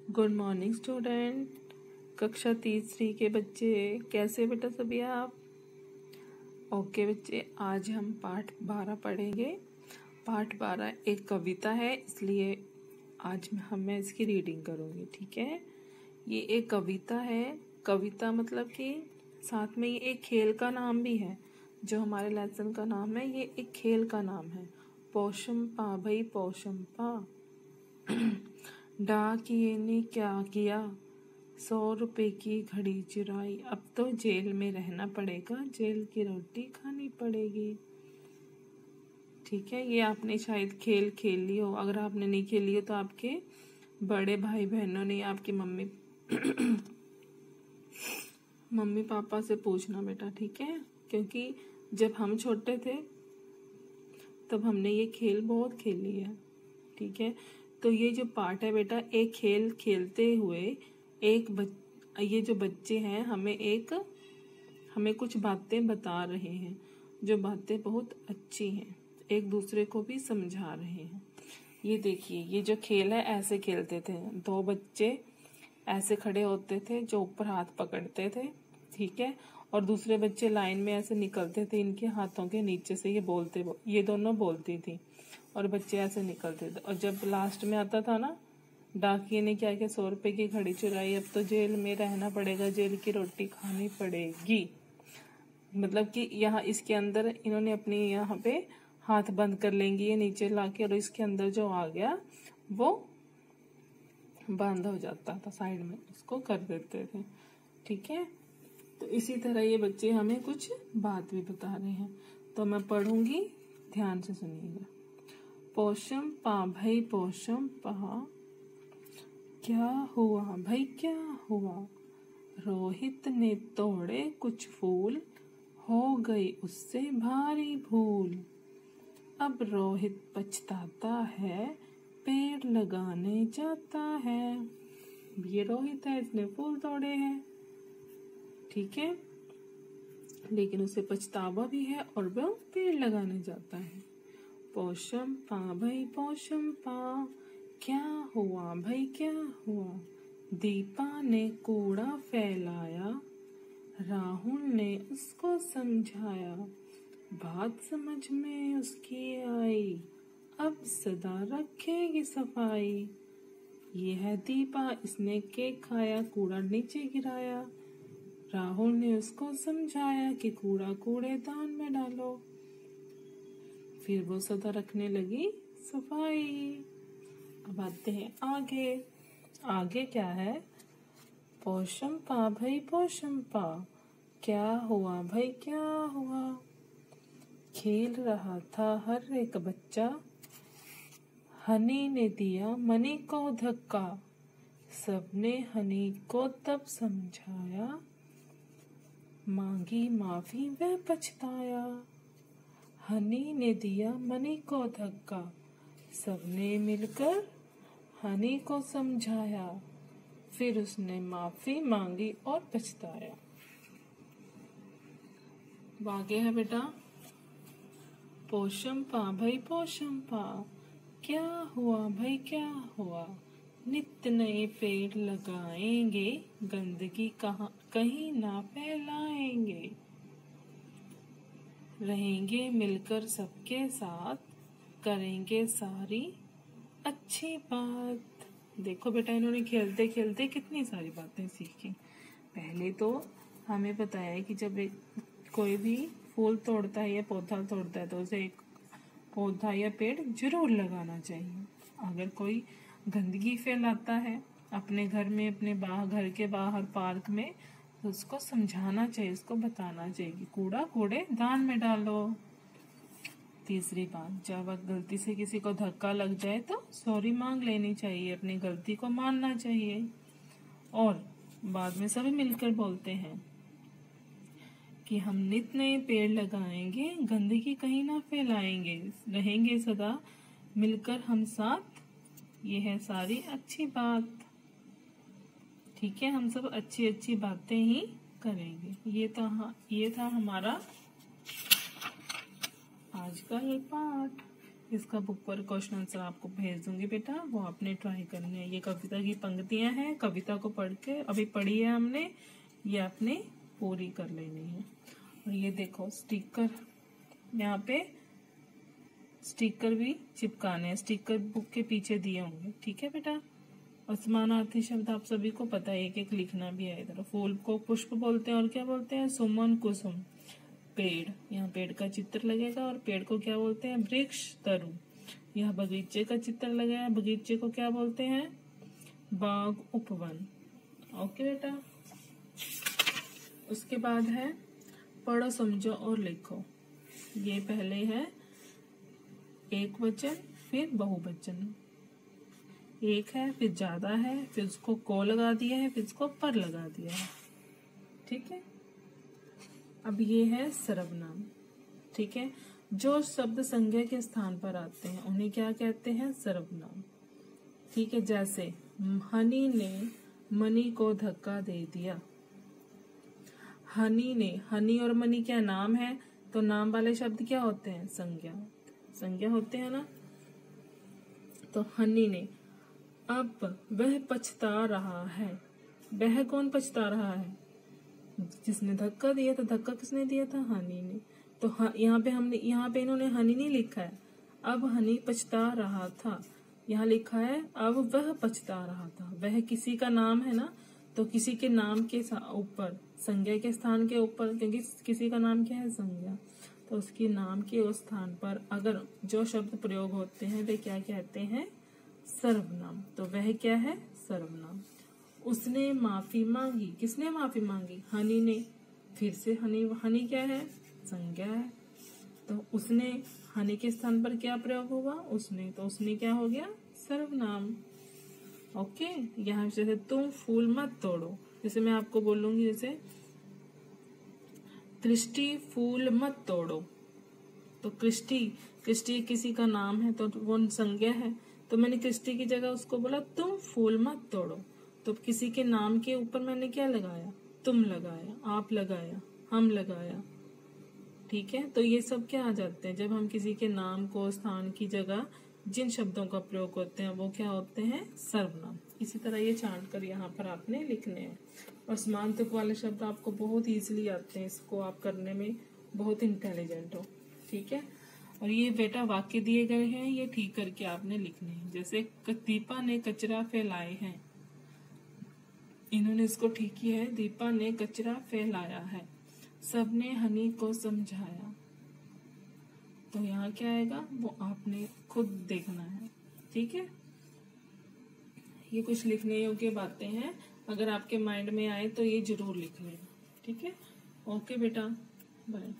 Good morning student. कक्षा तीसरी के बच्चे कैसे बेटा सभी आप? ओके बच्चे, आज हम पाठ 12 पढ़ेंगे। पाठ 12 एक कविता है, इसलिए आज मैं इसकी रीडिंग करूँगी। ठीक है, ये एक कविता है। कविता मतलब कि साथ में ये एक खेल का नाम भी है। जो हमारे लेसन का नाम है, ये एक खेल का नाम है। पोषम पा भाई पोषम पा। डाकिये ने क्या किया, 100 रुपए की घड़ी चुराई। अब तो जेल में रहना पड़ेगा, जेल की रोटी खानी पड़ेगी। ठीक है, ये आपने शायद खेल खेल ली हो। अगर आपने नहीं खेली हो तो आपके बड़े भाई बहनों ने, आपकी मम्मी पापा से पूछना बेटा। ठीक है, क्योंकि जब हम छोटे थे तब हमने ये खेल बहुत खेली है। ठीक है, तो ये जो पाठ है बेटा, एक खेल खेलते हुए ये जो बच्चे हैं हमें कुछ बातें बता रहे हैं, जो बातें बहुत अच्छी हैं, एक दूसरे को भी समझा रहे हैं। ये देखिए, ये जो खेल है ऐसे खेलते थे। 2 बच्चे ऐसे खड़े होते थे जो ऊपर हाथ पकड़ते थे। ठीक है, और दूसरे बच्चे लाइन में ऐसे निकलते थे, इनके हाथों के नीचे से ये दोनों बोलती थी और बच्चे ऐसे निकलते थे। और जब लास्ट में आता था ना, डाकिये ने क्या किया, 100 रुपए की घड़ी चुराई। अब तो जेल में रहना पड़ेगा, जेल की रोटी खानी पड़ेगी। मतलब कि यहाँ इसके अंदर इन्होंने अपनी यहाँ पे हाथ बंद कर लेंगी, ये नीचे लाके, और इसके अंदर जो आ गया वो बंद हो जाता था, साइड में उसको कर देते थे। ठीक है, तो इसी तरह ये बच्चे हमें कुछ बात भी बता रहे हैं, तो मैं पढ़ूंगी, ध्यान से सुनिएगा। पोषम पा भाई पोषम पा, क्या हुआ भाई क्या हुआ, रोहित ने तोड़े कुछ फूल, हो गई उससे भारी भूल। अब रोहित पछताता है, पेड़ लगाने जाता है। ये रोहित है, इसने फूल तोड़े हैं। ठीक है, लेकिन उसे पछतावा भी है और वह पेड़ लगाने जाता है। पोषम पा भाई पोषम पा, क्या हुआ भाई क्या हुआ, दीपा ने कूड़ा फैलाया, राहुल ने उसको समझाया, बात समझ में उसकी आई, अब सदा रखेगी सफाई। ये है दीपा, इसने केक खाया, कूड़ा नीचे गिराया, राहुल ने उसको समझाया कि कूड़ा कूड़ेदान में डालो। फिर वो सदा रखने लगी सफाई। अब आते हैं आगे। आगे क्या है, पोषम पा भाई पोषम पा, क्या हुआ भाई क्या हुआ, खेल रहा था हर एक बच्चा, हनी ने दिया मनी को धक्का, सबने हनी को तब समझाया, मांगी माफी वह पछताया। हनी ने दिया मनी को धक्का, सबने मिलकर हनी को समझाया, फिर उसने माफी मांगी और पछताया। आगे है बेटा, पोषम पा भाई पोषम पा, क्या हुआ भाई क्या हुआ, नित्य नए पेड़ लगाएंगे, गंदगी कहीं ना फैलाएंगे, रहेंगे मिलकर सबके साथ, करेंगे सारी अच्छी बात। देखो बेटा, इन्होंने खेलते खेलते कितनी सारी बातें सीखी। पहले तो हमें पता है कि जब कोई भी फूल तोड़ता है या पौधा तोड़ता है तो उसे एक पौधा या पेड़ जरूर लगाना चाहिए। अगर कोई गंदगी फैलाता है अपने घर में, अपने घर के बाहर पार्क में, तो उसको समझाना चाहिए, उसको बताना चाहिए कि कूड़ा कूड़ेदान में डालो। तीसरी बात, जब गलती से किसी को धक्का लग जाए तो सॉरी मांग लेनी चाहिए, अपनी गलती को मानना चाहिए। और बाद में सभी मिलकर बोलते हैं कि हम नित्य नए पेड़ लगाएंगे, गंदगी कहीं ना फैलाएंगे, रहेंगे सदा मिलकर हम साथ, ये है सारी अच्छी बात। ठीक है, हम सब अच्छी अच्छी बातें ही करेंगे। ये था हमारा आज का ये पाठ। इसका बुक पर क्वेश्चन आंसर आपको भेज दूंगी बेटा, वो आपने ट्राई करनी है। ये कविता की पंक्तियां हैं, कविता को पढ़ के अभी पढ़ी है हमने, ये आपने पूरी कर लेनी है। और ये देखो स्टिकर, यहाँ पे स्टिकर भी चिपकाने हैं, स्टिकर बुक के पीछे दिए होंगे, ठीक है बेटा। और समानार्थी शब्द आप सभी को पता है, एक एक लिखना भी है इधर। फूल को पुष्प बोलते हैं और क्या बोलते हैं, सुमन कुसुम। पेड़, यहाँ पेड़ का चित्र लगेगा और पेड़ को क्या बोलते हैं, वृक्ष तरु। यहाँ बगीचे का चित्र लगा है, बगीचे को क्या बोलते हैं, बाग उपवन। ओके बेटा। उसके बाद है पढ़ो समझो और लिखो। ये पहले है एक वचन, फिर बहुवचन। एक है, फिर ज्यादा है, फिर उसको को लगा दिया है, फिर उसको पर लगा दिया है, ठीक है। अब ये है सर्वनाम, ठीक है। जो शब्द संज्ञा के स्थान पर आते हैं उन्हें क्या कहते हैं, सर्वनाम, ठीक है। जैसे हनी ने मनी को धक्का दे दिया। हनी ने, हनी और मनी क्या नाम है, तो नाम वाले शब्द क्या होते हैं, संज्ञा, संज्ञा होते हैं ना। तो हनी ने, अब वह पछता रहा है। वह कौन पछता रहा है, जिसने धक्का दिया था। धक्का किसने दिया था, हनी ने। तो यहाँ पे इन्होंने हनी नहीं लिखा है, अब हनी पछता रहा था। यहाँ लिखा है अब वह पछता रहा था। वह किसी का नाम है ना, तो किसी के नाम के ऊपर, संज्ञा के स्थान के ऊपर, क्योंकि किसी का नाम क्या है, संज्ञा, तो उसके नाम के उस स्थान पर अगर जो शब्द प्रयोग होते हैं वे क्या कहते हैं, सर्वनाम। तो वह क्या है, सर्वनाम। उसने माफी मांगी, किसने माफी मांगी, हनी ने। फिर से हनी, हनी क्या है, संज्ञा है, तो उसने, हनी के स्थान पर क्या प्रयोग होगा, उसने, तो उसने क्या हो गया, सर्वनाम। ओके। यहाँ जैसे तुम फूल मत तोड़ो, जैसे मैं आपको बोलूंगी, जैसे कृष्टि फूल मत तोड़ो, तो कृष्टि किसी का नाम है तो वो संज्ञा है, तो मैंने कृष्टि की जगह उसको बोला तुम फूल मत तोड़ो। तो किसी के नाम के ऊपर मैंने क्या लगाया, तुम लगाया, आप लगाया, हम लगाया, ठीक है। तो ये सब क्या आ जाते हैं, जब हम किसी के नाम को, स्थान की जगह जिन शब्दों का प्रयोग होते हैं वो क्या होते हैं, सर्वनाम। इसी तरह ये छांट कर यहाँ पर आपने लिखने हैं। और समान तुक वाले शब्द आपको बहुत इजीली आते हैं, इसको आप करने में बहुत इंटेलिजेंट हो, ठीक है। और ये बेटा वाक्य दिए गए हैं, ये ठीक करके आपने लिखने हैं। जैसे दीपा ने कचरा फैलाए हैं, इन्होंने इसको ठीक किया है, दीपा ने कचरा फैलाया है। सबने हनी को समझाया, तो यहाँ क्या आएगा वो आपने खुद देखना है, ठीक है। ये कुछ लिखने योग्य बातें हैं, अगर आपके माइंड में आए तो ये जरूर लिख लेना, ठीक है। ओके बेटा, बाय।